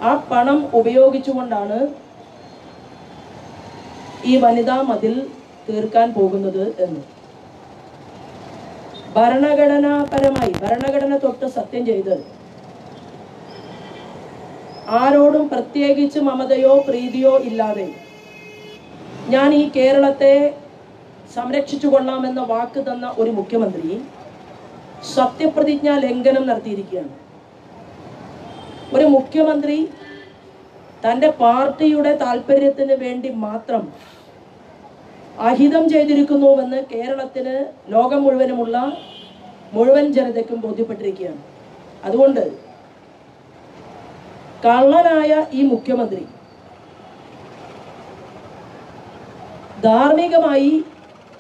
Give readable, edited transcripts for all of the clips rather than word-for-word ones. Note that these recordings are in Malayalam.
ആ പണം ഉപയോഗിച്ചുകൊണ്ടാണ് ഈ വനിതാ മതിൽ തീർക്കാൻ പോകുന്നത് എന്ന് ഭരണഘടനാപരമായി ഭരണഘടന തൊട്ട് സത്യം ചെയ്ത് ആരോടും പ്രത്യേകിച്ച് മമതയോ പ്രീതിയോ ഇല്ലാതെ ഞാൻ ഈ കേരളത്തെ സംരക്ഷിച്ചു കൊള്ളാമെന്ന വാക്ക് തന്ന ഒരു മുഖ്യമന്ത്രി സത്യപ്രതിജ്ഞാ ലംഘനം നടത്തിയിരിക്കുകയാണ്. ഒരു മുഖ്യമന്ത്രി തൻ്റെ പാർട്ടിയുടെ താല്പര്യത്തിന് വേണ്ടി മാത്രം അഹിതം ചെയ്തിരിക്കുന്നുവെന്ന് കേരളത്തിന് ലോകം മുഴുവനുമുള്ള മുഴുവൻ ജനതയ്ക്കും ബോധ്യപ്പെട്ടിരിക്കുകയാണ്. അതുകൊണ്ട് കള്ളനായ ഈ മുഖ്യമന്ത്രി ധാർമ്മികമായി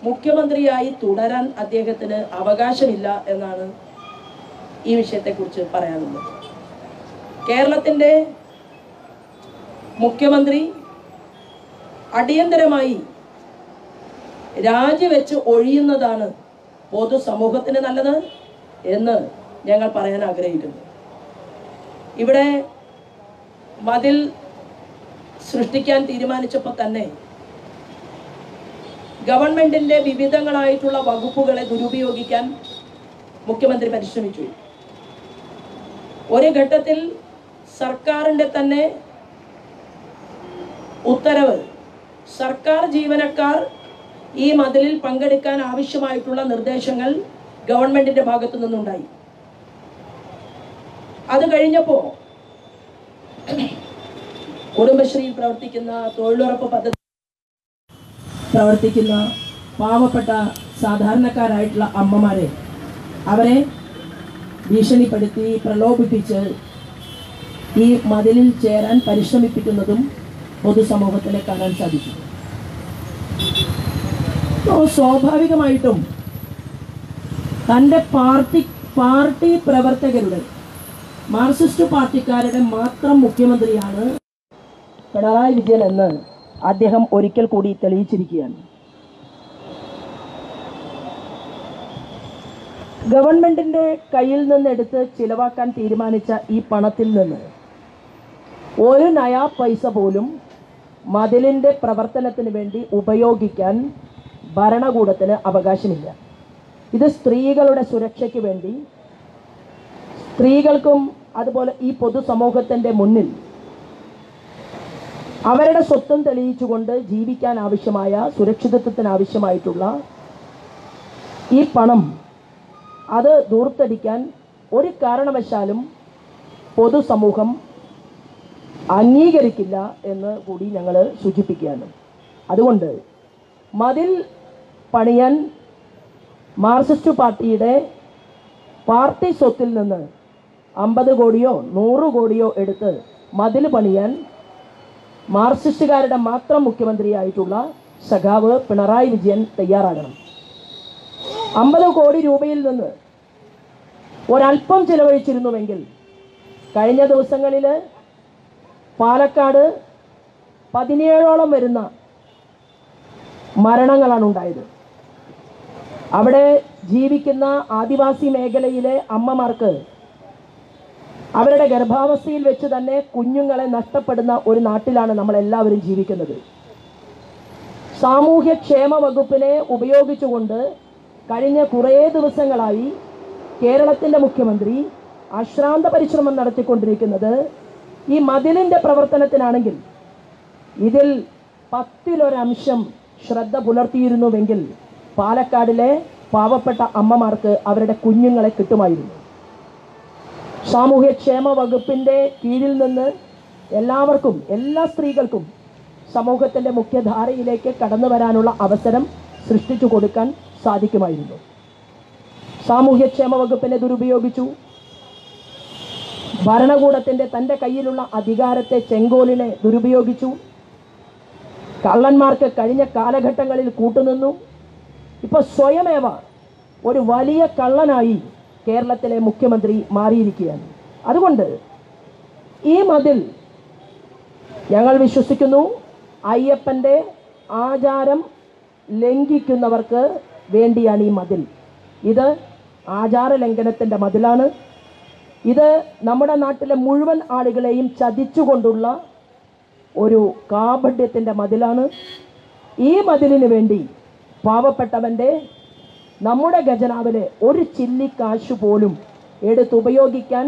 മുഖ്യമന്ത്രിയായി തുടരാൻ അദ്ദേഹത്തിന് അവകാശമില്ല എന്നാണ് ഈ വിഷയത്തെക്കുറിച്ച് പറയാനുള്ളത്. കേരളത്തിൻ്റെ മുഖ്യമന്ത്രി അടിയന്തരമായി രാജിവെച്ച് ഒഴിയുന്നതാണ് പൊതുസമൂഹത്തിന് നല്ലത് എന്ന് ഞങ്ങൾ പറയാൻ ആഗ്രഹിക്കുന്നു. ഇവിടെ മതിൽ സൃഷ്ടിക്കാൻ തീരുമാനിച്ചപ്പോൾ തന്നെ ഗവൺമെന്റിന്റെ വിവിധങ്ങളായിട്ടുള്ള വകുപ്പുകളെ ദുരുപയോഗിക്കാൻ മുഖ്യമന്ത്രി പരിശ്രമിച്ചു. ഒരു ഘട്ടത്തിൽ സർക്കാരിൻ്റെ തന്നെ ഉത്തരവ് സർക്കാർ ജീവനക്കാർ ഈ മതിലിൽ പങ്കെടുക്കാൻ ആവശ്യമായിട്ടുള്ള നിർദ്ദേശങ്ങൾ ഗവൺമെന്റിന്റെ ഭാഗത്തു നിന്നുണ്ടായി. അത് കഴിഞ്ഞപ്പോൾ കുടുംബശ്രീയിൽ പ്രവർത്തിക്കുന്ന തൊഴിലുറപ്പ് പദ്ധതി പ്രവർത്തിക്കുന്ന പാവപ്പെട്ട സാധാരണക്കാരായിട്ടുള്ള അമ്മമാരെ അവരെ ഭീഷണിപ്പെടുത്തി പ്രലോഭിപ്പിച്ച് ഈ മതിലിൽ ചേരാൻ പരിശ്രമിപ്പിക്കുന്നതും പൊതുസമൂഹത്തിന് കാണാൻ സാധിക്കും. സ്വാഭാവികമായിട്ടും തൻ്റെ പാർട്ടി പ്രവർത്തകരുടെ മാർക്സിസ്റ്റ് പാർട്ടിക്കാരുടെ മാത്രം മുഖ്യമന്ത്രിയാണ് പിണറായി വിജയൻ എന്ന് അദ്ദേഹം ഒരിക്കൽ കൂടി തെളിയിച്ചിരിക്കുകയാണ്. ഗവൺമെന്റിന്റെ കയ്യിൽ നിന്നെടുത്ത് ചിലവാക്കാൻ തീരുമാനിച്ച ഈ പണത്തിൽ നിന്ന് ഒരു നയാ പൈസ പോലും മതിലിൻ്റെ പ്രവർത്തനത്തിന് വേണ്ടി ഉപയോഗിക്കാൻ ഭരണകൂടത്തിന് അവകാശമില്ല. ഇത് സ്ത്രീകളുടെ സുരക്ഷയ്ക്ക് വേണ്ടി സ്ത്രീകൾക്കും അതുപോലെ ഈ പൊതുസമൂഹത്തിൻ്റെ മുന്നിൽ അവരുടെ സ്വത്വം തെളിയിച്ചുകൊണ്ട് ജീവിക്കാൻ ആവശ്യമായ സുരക്ഷിതത്വത്തിന് ആവശ്യമായിട്ടുള്ള ഈ പണം അത് ദൂർത്തടിക്കാൻ ഒരു കാരണവശാലും പൊതുസമൂഹം അംഗീകരിക്കില്ല എന്ന് കൂടി ഞങ്ങൾ സൂചിപ്പിക്കുകയാണ്. അതുകൊണ്ട് മതിൽ പണിയാൻ മാർക്സിസ്റ്റ് പാർട്ടിയുടെ പാർട്ടി സ്വത്തിൽ നിന്ന് 50 കോടിയോ 100 കോടിയോ എടുത്ത് മതിൽ പണിയാൻ മാർക്സിസ്റ്റുകാരുടെ മാത്രം മുഖ്യമന്ത്രിയായിട്ടുള്ള സഖാവ് പിണറായി വിജയൻ തയ്യാറാകണം. 50 കോടി രൂപയിൽ നിന്ന് ഒരല്പം ചിലവഴിച്ചിരുന്നുവെങ്കിൽ കഴിഞ്ഞ ദിവസങ്ങളിൽ പാലക്കാട് 17ഓളം വരുന്ന മരണങ്ങളാണ് ഉണ്ടായത്. അവിടെ ജീവിക്കുന്ന ആദിവാസി മേഖലയിലെ അമ്മമാർക്ക് അവരുടെ ഗർഭാവസ്ഥയിൽ വെച്ച് തന്നെ കുഞ്ഞുങ്ങളെ നഷ്ടപ്പെടുന്ന ഒരു നാട്ടിലാണ് നമ്മളെല്ലാവരും ജീവിക്കുന്നത്. സാമൂഹ്യക്ഷേമ വകുപ്പിനെ ഉപയോഗിച്ചുകൊണ്ട് കഴിഞ്ഞ കുറേ ദിവസങ്ങളായി കേരളത്തിൻ്റെ മുഖ്യമന്ത്രി അശ്രാന്ത പരിശ്രമം നടത്തിക്കൊണ്ടിരിക്കുന്നത് ഈ മതിലിൻ്റെ പ്രവർത്തനത്തിനാണെങ്കിൽ ഇതിൽ 10-1 ശ്രദ്ധ പുലർത്തിയിരുന്നുവെങ്കിൽ പാലക്കാടിലെ പാവപ്പെട്ട അമ്മമാർക്ക് അവരുടെ കുഞ്ഞുങ്ങളെ കിട്ടുമായിരുന്നു. സാമൂഹ്യക്ഷേമ വകുപ്പിൻ്റെ കീഴിൽ നിന്ന് എല്ലാവർക്കും എല്ലാ സ്ത്രീകൾക്കും സമൂഹത്തിൻ്റെ മുഖ്യധാരയിലേക്ക് കടന്നു വരാനുള്ള അവസരം സൃഷ്ടിച്ചു കൊടുക്കാൻ സാധിക്കുമായിരുന്നു. സാമൂഹ്യക്ഷേമ വകുപ്പിനെ ദുരുപയോഗിച്ചു. ഭരണകൂടത്തിൻ്റെ തൻ്റെ കയ്യിലുള്ള അധികാരത്തെ ചെങ്കോലിനെ ദുരുപയോഗിച്ചു. കള്ളന്മാർക്ക് കഴിഞ്ഞ കാലഘട്ടങ്ങളിൽ കൂട്ടുനിന്നു. ഇപ്പോൾ സ്വയമേവ ഒരു വലിയ കള്ളനായി കേരളത്തിലെ മുഖ്യമന്ത്രി മാറിയിരിക്കുകയാണ്. അതുകൊണ്ട് ഈ മതിൽ ഞങ്ങൾ വിശ്വസിക്കുന്നു അയ്യപ്പൻ്റെ ആചാരം ലംഘിക്കുന്നവർക്ക് വേണ്ടിയാണ് ഈ മതിൽ. ഇത് ആചാര ലംഘനത്തിൻ്റെ മതിലാണ്. ഇത് നമ്മുടെ നാട്ടിലെ മുഴുവൻ ആളുകളെയും ചതിച്ചുകൊണ്ടുള്ള ഒരു കാപഢ്യത്തിൻ്റെ മതിലാണ്. ഈ മതിലിന് വേണ്ടി പാവപ്പെട്ടവൻ്റെ നമ്മുടെ ഖജനാവിലെ ഒരു ചില്ലി കാശ് പോലും എടുത്തുപയോഗിക്കാൻ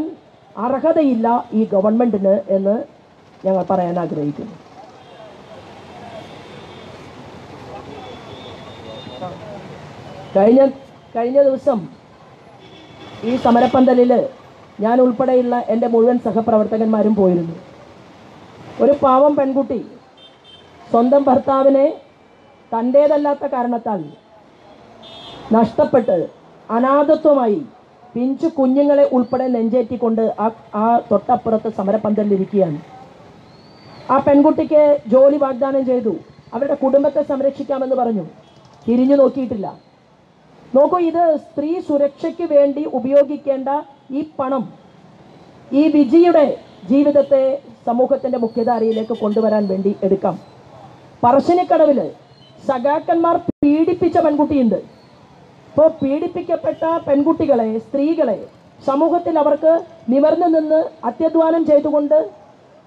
അർഹതയില്ല ഈ ഗവൺമെൻറ്റിന് എന്ന് ഞങ്ങൾ പറയാൻ ആഗ്രഹിക്കുന്നു. കഴിഞ്ഞ ദിവസം ഈ സമരപ്പന്തലിൽ ഞാൻ ഉൾപ്പെടെയുള്ള എൻ്റെ മുഴുവൻ സഹപ്രവർത്തകന്മാരും പോയിരുന്നു. ഒരു പാവം പെൺകുട്ടി സ്വന്തം ഭർത്താവിനെ തൻ്റേതല്ലാത്ത കാരണത്താൽ നഷ്ടപ്പെട്ട് അനാഥത്വമായി പിഞ്ചു കുഞ്ഞുങ്ങളെ ഉൾപ്പെടെ നെഞ്ചേറ്റിക്കൊണ്ട് ആ തൊട്ടപ്പുറത്ത് സമരപ്പന്തലിലിരിക്കുകയാണ്. ആ പെൺകുട്ടിക്ക് ജോലി വാഗ്ദാനം ചെയ്തു, അവരുടെ കുടുംബത്തെ സംരക്ഷിക്കാമെന്ന് പറഞ്ഞു. തിരിഞ്ഞു നോക്കിയിട്ടില്ല. നോക്കൂ, ഇത് സ്ത്രീ സുരക്ഷയ്ക്ക് വേണ്ടി ഉപയോഗിക്കേണ്ട ഈ പണം ഈ വിജിയുടെ ജീവിതത്തെ സമൂഹത്തിൻ്റെ മുഖ്യധാരയിലേക്ക് കൊണ്ടുവരാൻ വേണ്ടി എടുക്കാം. പറശ്ശിനിക്കടവിൽ സഖാക്കന്മാർ പീഡിപ്പിച്ച പെൺകുട്ടിയുണ്ട്. ഇപ്പോൾ പീഡിപ്പിക്കപ്പെട്ട പെൺകുട്ടികളെ, സ്ത്രീകളെ സമൂഹത്തിൽ അവർക്ക് നിവർന്നു നിന്ന് അത്യധ്വാനം ചെയ്തുകൊണ്ട്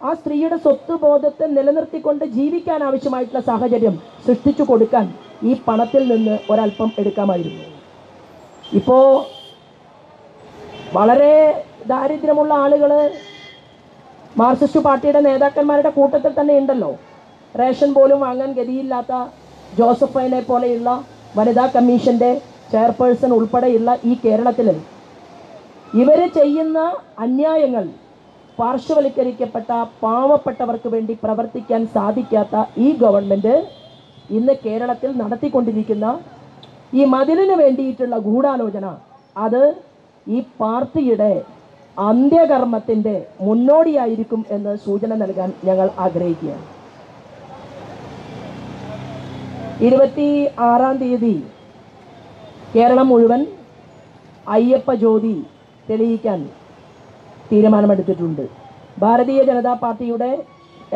ആ സ്ത്രീയുടെ സ്വത്ത് ബോധത്തെ നിലനിർത്തിക്കൊണ്ട് ജീവിക്കാൻ ആവശ്യമായിട്ടുള്ള സാഹചര്യം സൃഷ്ടിച്ചു കൊടുക്കാൻ ഈ പണത്തിൽ നിന്ന് ഒരല്പം എടുക്കാമായിരുന്നു. ഇപ്പോൾ വളരെ ദാരിദ്ര്യമുള്ള ആളുകൾ മാർക്സിസ്റ്റ് പാർട്ടിയുടെ നേതാക്കന്മാരുടെ കൂട്ടത്തിൽ തന്നെ ഉണ്ടല്ലോ. റേഷൻ പോലും വാങ്ങാൻ ഗതിയില്ലാത്ത ജോസഫൈനെ പോലെയുള്ള വനിതാ കമ്മീഷൻ്റെ ചെയർപേഴ്സൺ ഉൾപ്പെടെയുള്ള ഈ കേരളത്തിൽ ഇവർ ചെയ്യുന്ന അന്യായങ്ങൾ, പാർശ്വവൽക്കരിക്കപ്പെട്ട പാവപ്പെട്ടവർക്ക് വേണ്ടി പ്രവർത്തിക്കാൻ സാധിക്കാത്ത ഈ ഗവൺമെൻറ് ഇന്ന് കേരളത്തിൽ നടത്തിക്കൊണ്ടിരിക്കുന്ന ഈ മതിലിന് വേണ്ടിയിട്ടുള്ള ഗൂഢാലോചന, അത് ഈ പാർട്ടിയുടെ അന്ത്യകർമ്മത്തിൻ്റെ മുന്നോടിയായിരിക്കും എന്ന് സൂചന നൽകാൻ ഞങ്ങൾ ആഗ്രഹിക്കുകയാണ്. 26-ാം തീയതി കേരളം മുഴുവൻ അയ്യപ്പ ജ്യോതി തെളിയിക്കാൻ തീരുമാനമെടുത്തിട്ടുണ്ട്. ഭാരതീയ ജനതാ പാർട്ടിയുടെ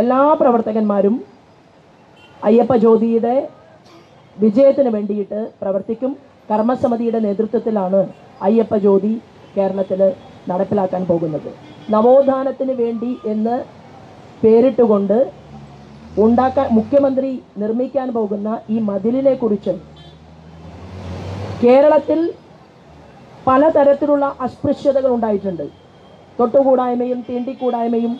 എല്ലാ പ്രവർത്തകന്മാരും അയ്യപ്പ ജ്യോതിയുടെ വിജയത്തിന് വേണ്ടിയിട്ട് പ്രവർത്തിക്കും. കർമ്മസമിതിയുടെ നേതൃത്വത്തിലാണ് അയ്യപ്പ ജ്യോതി കേരളത്തിൽ നടപ്പിലാക്കാൻ പോകുന്നത്. നവോത്ഥാനത്തിന് വേണ്ടി എന്ന് പേരിട്ടുകൊണ്ട് മുഖ്യമന്ത്രി നിർമ്മിക്കാൻ പോകുന്ന ഈ മതിലിനെ കുറിച്ച് കേരളത്തിൽ പലതരത്തിലുള്ള അസ്പൃശ്യതകൾ ഉണ്ടായിട്ടുണ്ട്. തൊട്ടുകൂടായ്മയും തീണ്ടിക്കൂടായ്മയും,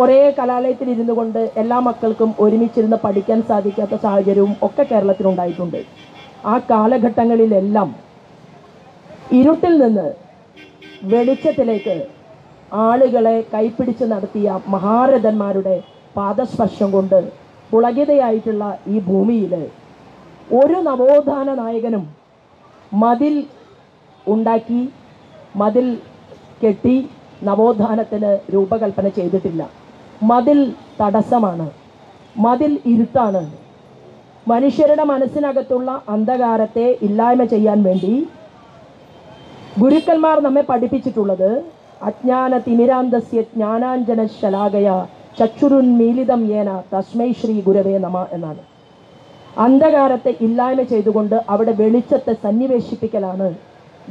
ഒരേ കലാലയത്തിൽ ഇരുന്നു കൊണ്ട് എല്ലാ മക്കൾക്കും ഒരുമിച്ചിരുന്ന് പഠിക്കാൻ സാധിക്കാത്ത സാഹചര്യവും ഒക്കെ കേരളത്തിലുണ്ടായിട്ടുണ്ട്. ആ കാലഘട്ടങ്ങളിലെല്ലാം ഇരുട്ടിൽ നിന്ന് വെളിച്ചത്തിലേക്ക് ആളുകളെ കൈപ്പിടിച്ച് നടത്തിയ മഹാരഥന്മാരുടെ പാദസ്പർശം കൊണ്ട് പുളകിതയായിട്ടുള്ള ഈ ഭൂമിയിൽ ഒരു നവോത്ഥാന നായകനും മതിൽ ഉണ്ടാക്കി, മതിൽ കെട്ടി നവോത്ഥാനത്തിന് രൂപകൽപ്പന ചെയ്തിട്ടില്ല. മതിൽ തടസ്സമാണ്, മതിൽ ഇരുട്ടാണ്. മനുഷ്യരുടെ മനസ്സിനകത്തുള്ള അന്ധകാരത്തെ ഇല്ലായ്മ ചെയ്യാൻ വേണ്ടി ഗുരുക്കന്മാർ നമ്മെ പഠിപ്പിച്ചിട്ടുള്ളത് അജ്ഞാന തിമിരാന്തസ്യ ജ്ഞാനാഞ്ജന ശലാകയ ചക്ഷുരുന്മീലിതം യേന തസ്മൈ ശ്രീ ഗുരവേ നമ എന്നാണ്. അന്ധകാരത്തെ ഇല്ലായ്മ ചെയ്തുകൊണ്ട് അവിടെ വെളിച്ചത്തെ സന്നിവേശിപ്പിക്കലാണ്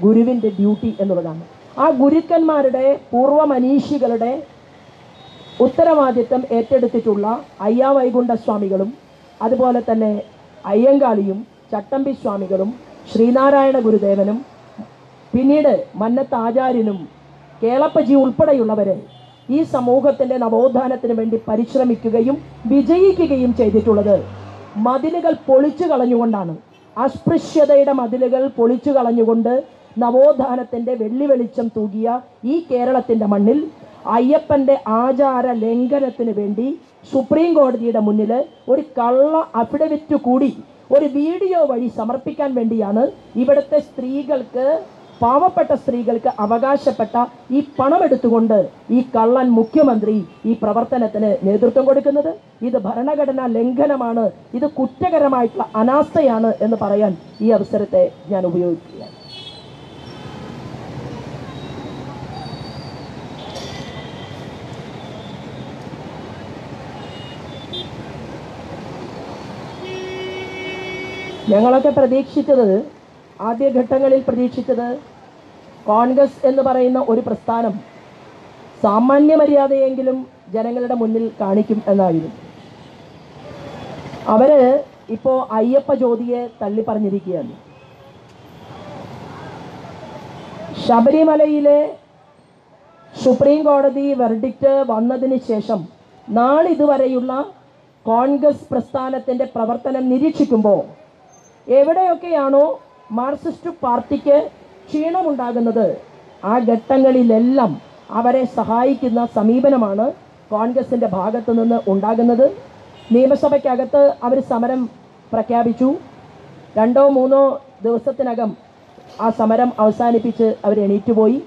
ഗുരുവിൻ്റെ ഡ്യൂട്ടി എന്നുള്ളതാണ്. ആ ഗുരുക്കന്മാരുടെ പൂർവ്വമനീഷികളുടെ ഉത്തരവാദിത്തം ഏറ്റെടുത്തിട്ടുള്ള അയ്യാ വൈകുണ്ഠ സ്വാമികളും അതുപോലെ തന്നെ അയ്യങ്കാളിയും ചട്ടമ്പി സ്വാമികളും ശ്രീനാരായണ ഗുരുദേവനും പിന്നീട് മന്നത്ത് ആചാര്യനും കേളപ്പജി ഉൾപ്പെടെയുള്ളവർ ഈ സമൂഹത്തിൻ്റെ നവോത്ഥാനത്തിന് വേണ്ടി പരിശ്രമിക്കുകയും വിജയിക്കുകയും ചെയ്തിട്ടുള്ളത് മതിലുകൾ പൊളിച്ചു കളഞ്ഞുകൊണ്ടാണ്. അസ്പൃശ്യതയുടെ മതിലുകൾ പൊളിച്ചു കളഞ്ഞുകൊണ്ട് നവോത്ഥാനത്തിൻ്റെ വെള്ളി വെളിച്ചം തൂകിയ ഈ കേരളത്തിൻ്റെ മണ്ണിൽ അയ്യപ്പൻ്റെ ആചാര ലംഘനത്തിന് വേണ്ടി സുപ്രീം കോടതിയുടെ മുന്നിൽ ഒരു കള്ള അഫിഡവിറ്റ് കൂടി ഒരു വീഡിയോ വഴി സമർപ്പിക്കാൻ വേണ്ടിയാണ് ഇവിടുത്തെ സ്ത്രീകൾക്ക്, പാവപ്പെട്ട സ്ത്രീകൾക്ക് അവകാശപ്പെട്ട ഈ പണമെടുത്തുകൊണ്ട് ഈ കള്ളൻ മുഖ്യമന്ത്രി ഈ പ്രവർത്തനത്തിന് നേതൃത്വം കൊടുക്കുന്നത്. ഇത് ഭരണഘടനാ ലംഘനമാണ്, ഇത് കുറ്റകരമായിട്ടുള്ള അനാസ്ഥയാണ് എന്ന് പറയാൻ ഈ അവസരത്തെ ഞാൻ ഉപയോഗിക്കുകയാണ്. ഞങ്ങളൊക്കെ പ്രതീക്ഷിച്ചത്, ആദ്യഘട്ടങ്ങളിൽ പ്രതീക്ഷിച്ചത് കോൺഗ്രസ് എന്ന് പറയുന്ന ഒരു പ്രസ്ഥാനം സാമാന്യ മര്യാദയെങ്കിലും ജനങ്ങളുടെ മുന്നിൽ കാണിക്കും എന്നായിരുന്നു. അവര് ഇപ്പോൾ അയ്യപ്പ ജ്യോതിയെ തള്ളി പറഞ്ഞിരിക്കുകയാണ്. ശബരിമലയിലെ സുപ്രീം കോടതി വെർഡിക്റ്റ് വന്നതിന് ശേഷം നാളിതുവരെയുള്ള കോൺഗ്രസ് പ്രസ്ഥാനത്തിൻ്റെ പ്രവർത്തനം നിരീക്ഷിക്കുമ്പോൾ എവിടെയൊക്കെയാണോ മാർക്സിസ്റ്റ് പാർട്ടിക്ക് ക്ഷീണമുണ്ടാകുന്നത് ആ ഘട്ടങ്ങളിലെല്ലാം അവരെ സഹായിക്കുന്ന സമീപനമാണ് കോൺഗ്രസിൻ്റെ ഭാഗത്തു നിന്ന് ഉണ്ടാകുന്നത്. നിയമസഭയ്ക്കകത്ത് അവർ സമരം പ്രഖ്യാപിച്ചു. 2-3 ദിവസത്തിനകം ആ സമരം അവസാനിപ്പിച്ച് അവർ എണീറ്റുപോയി.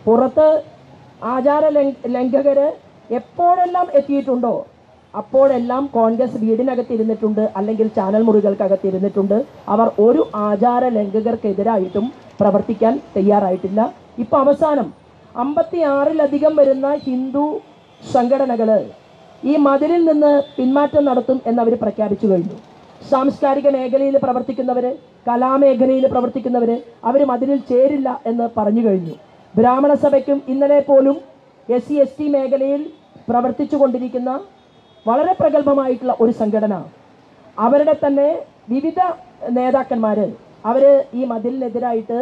പുറത്ത് ആചാര ലംഘകർ എപ്പോഴെല്ലാം എത്തിയിട്ടുണ്ടോ അപ്പോഴെല്ലാം കോൺഗ്രസ് വീടിനകത്തിരുന്നിട്ടുണ്ട്, അല്ലെങ്കിൽ ചാനൽ മുറികൾക്കകത്തിരുന്നിട്ടുണ്ട്. അവർ ഒരു ആചാര ലംഘകർക്കെതിരായിട്ടും പ്രവർത്തിക്കാൻ തയ്യാറായിട്ടില്ല. ഇപ്പോൾ അവസാനം 56-ലധികം വരുന്ന ഹിന്ദു സംഘടനകൾ ഈ മതിലിൽ നിന്ന് പിന്മാറ്റം നടത്തും എന്നവർ പ്രഖ്യാപിച്ചു കഴിഞ്ഞു. സാംസ്കാരിക മേഖലയിൽ പ്രവർത്തിക്കുന്നവർ, കലാമേഖലയിൽ പ്രവർത്തിക്കുന്നവർ അവർ മതിലിൽ ചേരില്ല എന്ന് പറഞ്ഞു കഴിഞ്ഞു. ബ്രാഹ്മണ സഭയ്ക്കും ഇന്നലെ പോലും SC/ST മേഖലയിൽ പ്രവർത്തിച്ചു കൊണ്ടിരിക്കുന്ന വളരെ പ്രഗത്ഭമായിട്ടുള്ള ഒരു സംഘടന, അവരുടെ തന്നെ വിവിധ നേതാക്കന്മാർ അവർ ഈ മതിലിനെതിരായിട്ട്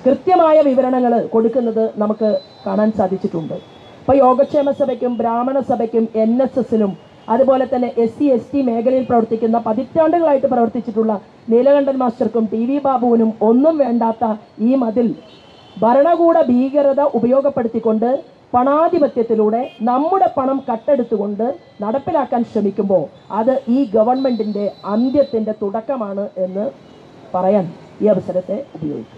കൃത്യമായ വിവരണങ്ങൾ കൊടുക്കുന്നത് നമുക്ക് കാണാൻ സാധിച്ചിട്ടുണ്ട്. ഇപ്പോൾ യോഗക്ഷേമ സഭയ്ക്കും ബ്രാഹ്മണ സഭയ്ക്കും NSSനും അതുപോലെ തന്നെ SC/ST മേഖലയിൽ പ്രവർത്തിക്കുന്ന പതിറ്റാണ്ടുകളായിട്ട് പ്രവർത്തിച്ചിട്ടുള്ള നീലകണ്ഠൻ മാസ്റ്റർക്കും TV ബാബുവിനും ഒന്നും വേണ്ടാത്ത ഈ മതിൽ ഭരണകൂട ഭീകരത ഉപയോഗപ്പെടുത്തിക്കൊണ്ട് പണാധിപത്യത്തിലൂടെ നമ്മുടെ പണം കട്ടെടുത്തുകൊണ്ട് നടപ്പിലാക്കാൻ ശ്രമിക്കുമ്പോൾ അത് ഈ ഗവൺമെൻറ്റിൻ്റെ അന്ത്യത്തിൻ്റെ തുടക്കമാണ് എന്ന് പറയാൻ ഈ അവസരത്തെ ഉപയോഗിക്കും.